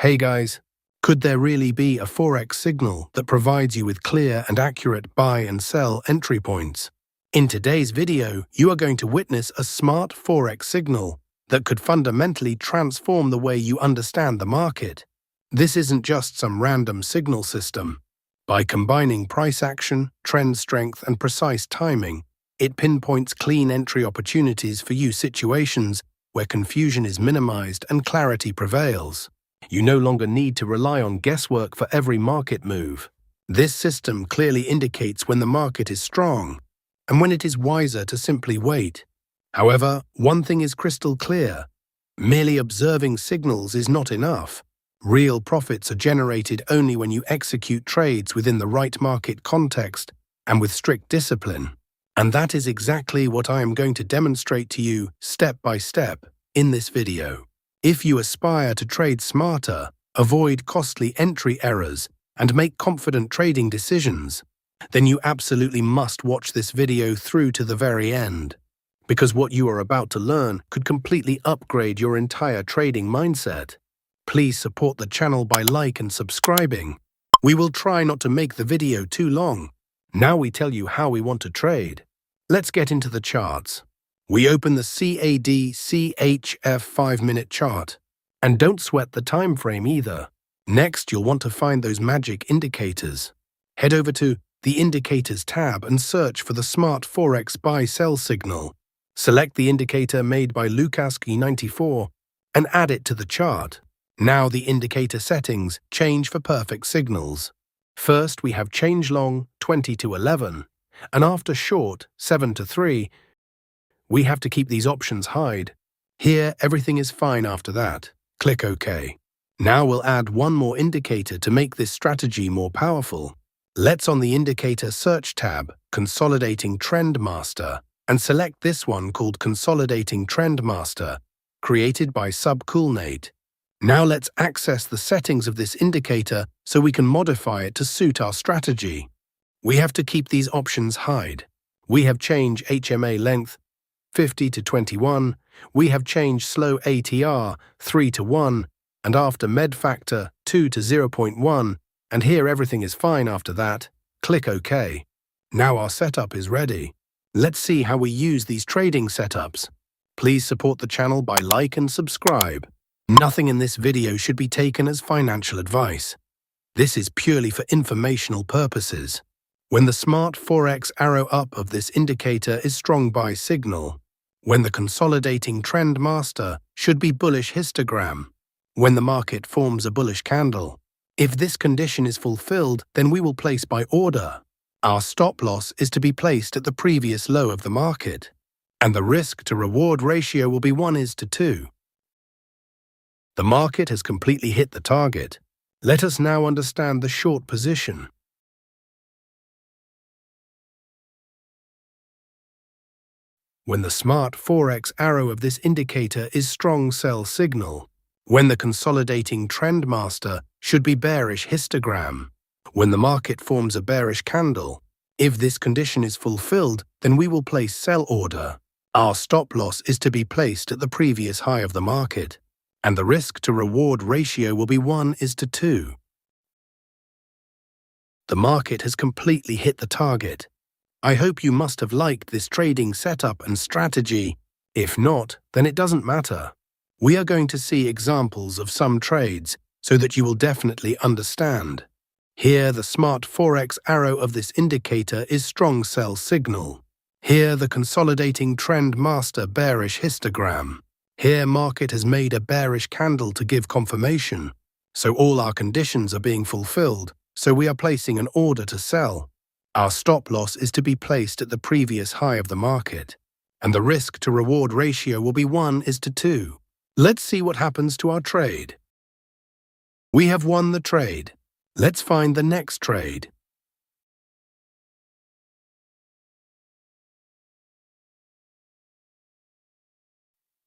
Hey guys, could there really be a Forex signal that provides you with clear and accurate buy and sell entry points? In today's video, you are going to witness a smart Forex signal that could fundamentally transform the way you understand the market. This isn't just some random signal system. By combining price action, trend strength, and precise timing, it pinpoints clean entry opportunities for you situations where confusion is minimized and clarity prevails. You no longer need to rely on guesswork for every market move. This system clearly indicates when the market is strong and when it is wiser to simply wait. However, one thing is crystal clear. Merely observing signals is not enough. Real profits are generated only when you execute trades within the right market context and with strict discipline. And that is exactly what I am going to demonstrate to you step by step in this video. If you aspire to trade smarter, avoid costly entry errors, and make confident trading decisions, then you absolutely must watch this video through to the very end. Because what you are about to learn could completely upgrade your entire trading mindset. Please support the channel by liking and subscribing. We will try not to make the video too long. Now we tell you how we want to trade. Let's get into the charts. We open the CAD-CHF 5-minute chart. And don't sweat the time frame either. Next, you'll want to find those magic indicators. Head over to the Indicators tab and search for the Smart Forex Buy-Sell signal. Select the indicator made by Lukaski94 and add it to the chart. Now the indicator settings change for perfect signals. First, we have change long 20 to 11, and after short 7 to 3, we have to keep these options hide. Here, everything is fine after that. Click OK. Now we'll add one more indicator to make this strategy more powerful. Let's on the Indicator Search tab, Consolidating Trend Master, and select this one called Consolidating Trend Master, created by Subcoolnate. Now let's access the settings of this indicator so we can modify it to suit our strategy. We have to keep these options hide. We have changed HMA length 50 to 21, we have changed slow ATR 3 to 1, and after med factor 2 to 0.1, and here everything is fine after that. Click OK. Now our setup is ready. Let's see how we use these trading setups. Please support the channel by liking and subscribe. Nothing in this video should be taken as financial advice. This is purely for informational purposes. When the smart Forex arrow up of this indicator is strong buy signal. When the consolidating trend master should be bullish histogram. When the market forms a bullish candle. If this condition is fulfilled, then we will place by order. Our stop loss is to be placed at the previous low of the market. And the risk to reward ratio will be 1:2. The market has completely hit the target. Let us now understand the short position. When the smart Forex arrow of this indicator is strong sell signal. When the consolidating trend master should be bearish histogram. When the market forms a bearish candle. If this condition is fulfilled, then we will place sell order. Our stop loss is to be placed at the previous high of the market. And the risk to reward ratio will be 1:2. The market has completely hit the target. I hope you must have liked this trading setup and strategy. If not, then it doesn't matter. We are going to see examples of some trades so that you will definitely understand. Here, the smart Forex arrow of this indicator is strong sell signal. Here, the consolidating trend master bearish histogram. Here, market has made a bearish candle to give confirmation. So all our conditions are being fulfilled, so we are placing an order to sell. Our stop loss is to be placed at the previous high of the market, and the risk to reward ratio will be 1:2. Let's see what happens to our trade. We have won the trade. Let's find the next trade.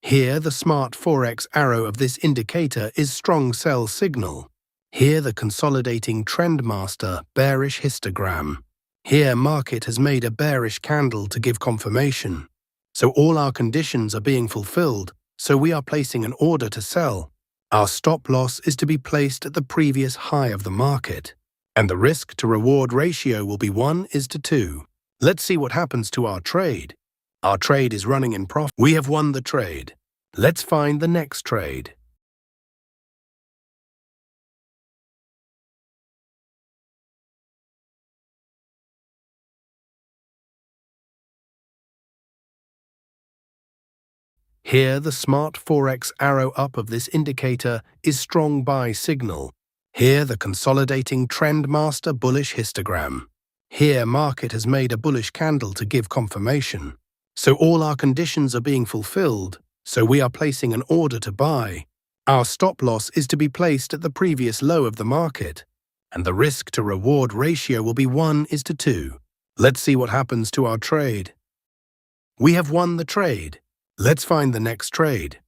Here, the smart Forex arrow of this indicator is strong sell signal. Here, the consolidating trend master bearish histogram. Here, market has made a bearish candle to give confirmation. So all our conditions are being fulfilled, so we are placing an order to sell. Our stop loss is to be placed at the previous high of the market, and the risk to reward ratio will be 1:2. Let's see what happens to our trade. Our trade is running in profit. We have won the trade. Let's find the next trade. Here, the smart Forex arrow up of this indicator is strong buy signal. Here, the consolidating trend master bullish histogram. Here, market has made a bullish candle to give confirmation. So all our conditions are being fulfilled, so we are placing an order to buy. Our stop loss is to be placed at the previous low of the market, and the risk to reward ratio will be 1:2. Let's see what happens to our trade. We have won the trade. Let's find the next trade.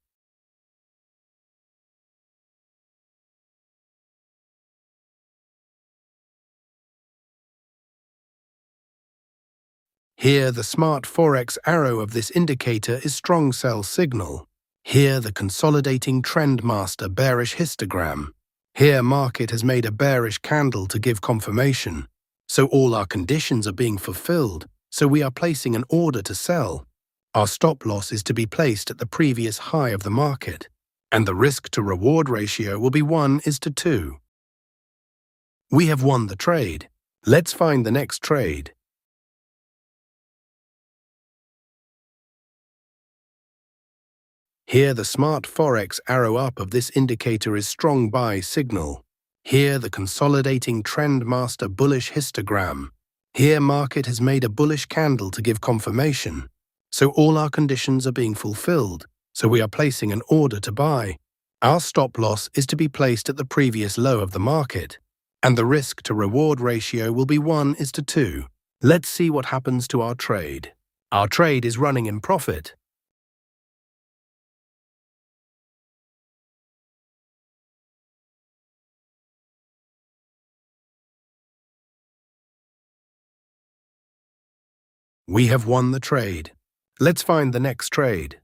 Here, the smart Forex arrow of this indicator is strong sell signal. Here, the consolidating trend master bearish histogram. Here, market has made a bearish candle to give confirmation. So all our conditions are being fulfilled, so we are placing an order to sell. Our stop loss is to be placed at the previous high of the market, and the risk to reward ratio will be 1:2. We have won the trade. Let's find the next trade. Here, the smart Forex arrow up of this indicator is strong buy signal. Here, the consolidating trend master bullish histogram. Here, market has made a bullish candle to give confirmation. So all our conditions are being fulfilled, so we are placing an order to buy. Our stop loss is to be placed at the previous low of the market, and the risk to reward ratio will be 1:2. Let's see what happens to our trade. Our trade is running in profit. We have won the trade. Let's find the next trade.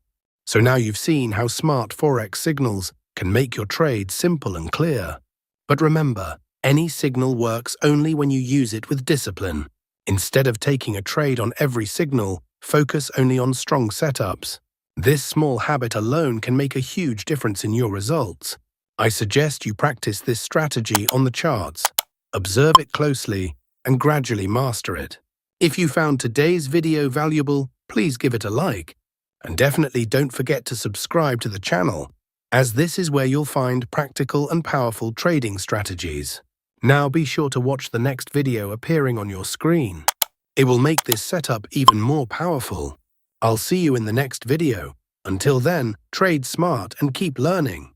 So now you've seen how smart Forex signals can make your trade simple and clear. But remember, any signal works only when you use it with discipline. Instead of taking a trade on every signal, focus only on strong setups. This small habit alone can make a huge difference in your results. I suggest you practice this strategy on the charts. Observe it closely and gradually master it. If you found today's video valuable, please give it a like. And definitely don't forget to subscribe to the channel, as this is where you'll find practical and powerful trading strategies. Now be sure to watch the next video appearing on your screen. It will make this setup even more powerful. I'll see you in the next video. Until then, trade smart and keep learning.